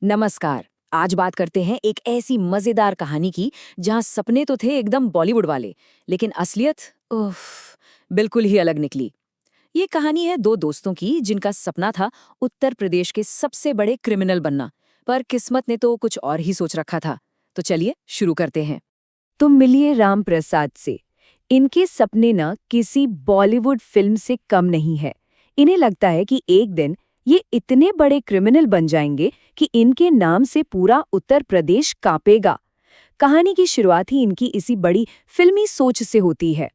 नमस्कार। आज बात करते हैं एक ऐसी मजेदार कहानी की जहां सपने तो थे एकदम बॉलीवुड वाले, लेकिन असलियत उफ, बिल्कुल ही अलग निकली। ये कहानी है दो दोस्तों की जिनका सपना था उत्तर प्रदेश के सबसे बड़े क्रिमिनल बनना, पर किस्मत ने तो कुछ और ही सोच रखा था। तो चलिए शुरू करते हैं। तुम मिलिए राम प्रसाद से। इनके सपने न किसी बॉलीवुड फिल्म से कम नहीं है। इन्हें लगता है कि एक दिन ये इतने बड़े क्रिमिनल बन जाएंगे कि इनके नाम से पूरा उत्तर प्रदेश कांपेगा। कहानी की शुरुआत ही इनकी इसी बड़ी फिल्मी सोच से होती है।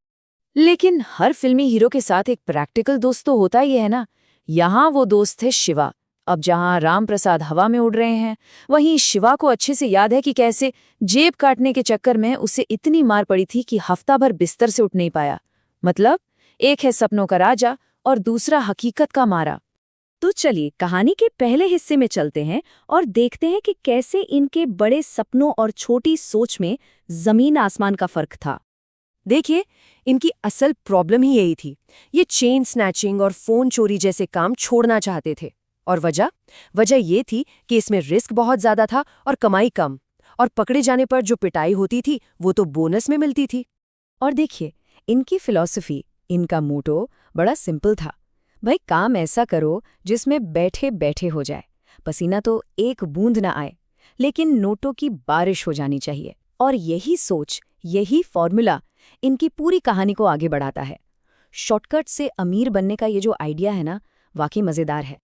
लेकिन हर फिल्मी हीरो के साथ एक प्रैक्टिकल दोस्त तो होता ही है ना। यहाँ वो दोस्त है शिवा। अब जहाँ राम प्रसाद हवा में उड़ रहे हैं, वहीं शिवा को अच्छे से याद है कि कैसे जेब काटने के चक्कर में उसे इतनी मार पड़ी थी कि हफ्ता भर बिस्तर से उठ नहीं पाया। मतलब एक है सपनों का राजा और दूसरा हकीकत का मारा। तो चलिए कहानी के पहले हिस्से में चलते हैं और देखते हैं कि कैसे इनके बड़े सपनों और छोटी सोच में जमीन आसमान का फर्क था। देखिए, इनकी असल प्रॉब्लम ही यही थी। ये चेन स्नैचिंग और फोन चोरी जैसे काम छोड़ना चाहते थे। और वजह ये थी कि इसमें रिस्क बहुत ज्यादा था और कमाई कम। और पकड़े जाने पर जो पिटाई होती थी वो तो बोनस में मिलती थी। और देखिए, इनकी फिलॉसफी, इनका मोटो बड़ा सिंपल था। भाई, काम ऐसा करो जिसमें बैठे बैठे हो जाए, पसीना तो एक बूंद ना आए, लेकिन नोटों की बारिश हो जानी चाहिए। और यही सोच, यही फॉर्मूला इनकी पूरी कहानी को आगे बढ़ाता है। शॉर्टकट से अमीर बनने का ये जो आइडिया है ना, वाकई मजेदार है।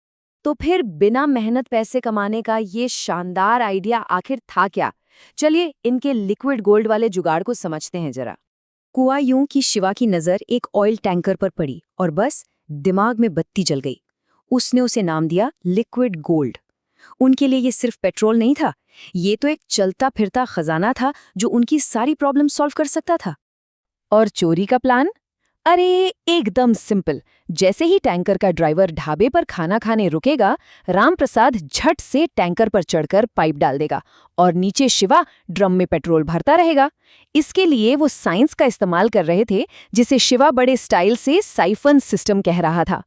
तो फिर बिना मेहनत पैसे कमाने का ये शानदार आइडिया आखिर था क्या? चलिए इनके लिक्विड गोल्ड वाले जुगाड़ को समझते हैं जरा। हुआ यूं कि शिवा की नजर एक ऑयल टैंकर पर पड़ी और बस दिमाग में बत्ती जल गई। उसने उसे नाम दिया लिक्विड गोल्ड। उनके लिए ये सिर्फ पेट्रोल नहीं था, ये तो एक चलता फिरता खजाना था जो उनकी सारी प्रॉब्लम सॉल्व कर सकता था। और चोरी का प्लान? अरे एकदम सिंपल। जैसे ही टैंकर का ड्राइवर ढाबे पर खाना खाने रुकेगा, रामप्रसाद झट से टैंकर पर चढ़कर पाइप डाल देगा और नीचे शिवा ड्रम में पेट्रोल भरता रहेगा। इसके लिए वो साइंस का इस्तेमाल कर रहे थे, जिसे शिवा बड़े स्टाइल से साइफन सिस्टम कह रहा था।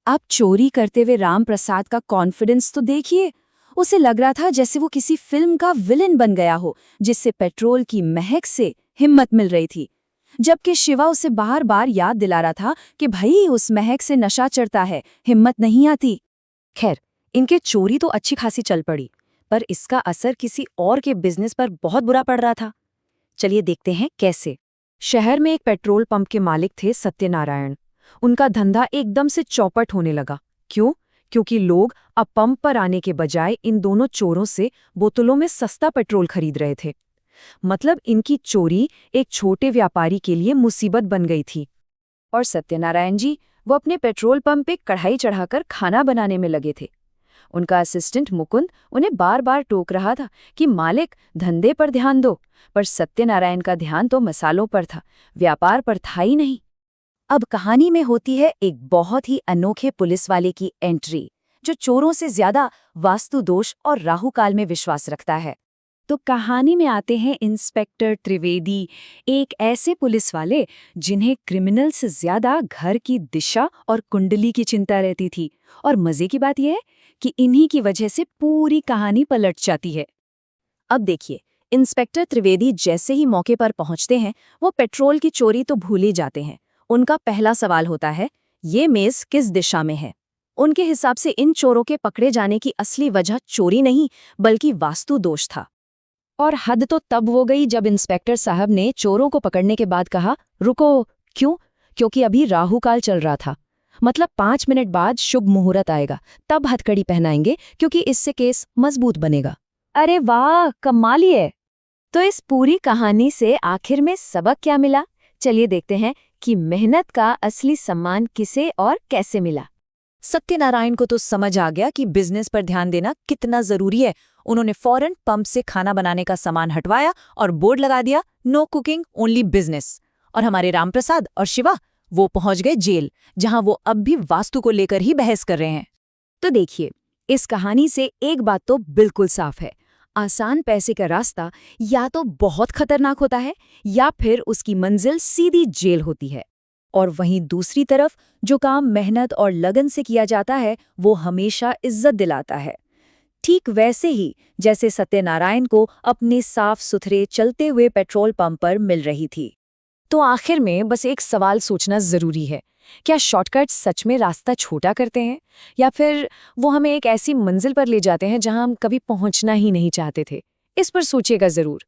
अब चोरी करते हुए रामप्रसाद का कॉन्फिडेंस तो देखिए। उसे लग रहा था जैसे वो किसी फिल्म का विलेन बन गया हो, जिससे पेट्रोल की महक से हिम्मत मिल रही थी। जबकि शिवा उसे बार बार याद दिला रहा था कि भाई उस महक से नशा चढ़ता है, हिम्मत नहीं आती। खैर, इनके चोरी तो अच्छी खासी चल पड़ी, पर इसका असर किसी और के बिजनेस पर बहुत बुरा पड़ रहा था। चलिए देखते हैं कैसे। शहर में एक पेट्रोल पंप के मालिक थे सत्यनारायण। उनका धंधा एकदम से चौपट होने लगा। क्यों? क्योंकि लोग अब पंप पर आने के बजाय इन दोनों चोरों से बोतलों में सस्ता पेट्रोल खरीद रहे थे। मतलब इनकी चोरी एक छोटे व्यापारी के लिए मुसीबत बन गई थी। और सत्यनारायण जी, वो अपने पेट्रोल पंप पे कढ़ाई चढ़ाकर खाना बनाने में लगे थे। उनका असिस्टेंट मुकुंद उन्हें बार बार टोक रहा था कि मालिक, धंधे पर ध्यान दो, पर सत्यनारायण का ध्यान तो मसालों पर था, व्यापार पर था ही नहीं। अब कहानी में होती है एक बहुत ही अनोखे पुलिस वाले की एंट्री, जो चोरों से ज्यादा वास्तु दोष और राहुकाल में विश्वास रखता है। तो कहानी में आते हैं इंस्पेक्टर त्रिवेदी, एक ऐसे पुलिस वाले जिन्हें क्रिमिनल से ज्यादा घर की दिशा और कुंडली की चिंता रहती थी। और मजे की बात यह है कि इन्हीं की वजह से पूरी कहानी पलट जाती है। अब देखिए, इंस्पेक्टर त्रिवेदी जैसे ही मौके पर पहुंचते हैं, वो पेट्रोल की चोरी तो भूल ही जाते हैं। उनका पहला सवाल होता है, ये मेज किस दिशा में है? उनके हिसाब से इन चोरों के पकड़े जाने की असली वजह चोरी नहीं, बल्कि वास्तु दोष था। और हद तो तब हो गई जब इंस्पेक्टर साहब ने चोरों को पकड़ने के बाद कहा, रुको। क्यों? क्योंकि अभी राहु काल चल रहा था। मतलब 5 मिनट बाद शुभ मुहूर्त आएगा, तब हथकड़ी पहनाएंगे, क्योंकि इससे केस मजबूत बनेगा। अरे वाह, कमाल ही है। तो इस पूरी कहानी से आखिर में सबक क्या मिला? चलिए देखते हैं कि मेहनत का असली सम्मान किसे और कैसे मिला। सत्यनारायण को तो समझ आ गया कि बिजनेस पर ध्यान देना कितना जरूरी है। उन्होंने फौरन पंप से खाना बनाने का सामान हटवाया और बोर्ड लगा दिया, नो कुकिंग ओनली बिजनेस। और हमारे रामप्रसाद और शिवा, वो पहुंच गए जेल, जहां वो अब भी वास्तु को लेकर ही बहस कर रहे हैं। तो देखिए, इस कहानी से एक बात तो बिल्कुल साफ है, आसान पैसे का रास्ता या तो बहुत खतरनाक होता है, या फिर उसकी मंजिल सीधी जेल होती है। और वहीं दूसरी तरफ जो काम मेहनत और लगन से किया जाता है, वो हमेशा इज्जत दिलाता है। ठीक वैसे ही जैसे सत्यनारायण को अपने साफ सुथरे चलते हुए पेट्रोल पंप पर मिल रही थी। तो आखिर में बस एक सवाल सोचना जरूरी है, क्या शॉर्टकट सच में रास्ता छोटा करते हैं, या फिर वो हमें एक ऐसी मंजिल पर ले जाते हैं जहां हम कभी पहुंचना ही नहीं चाहते थे? इस पर सोचिएगा जरूर।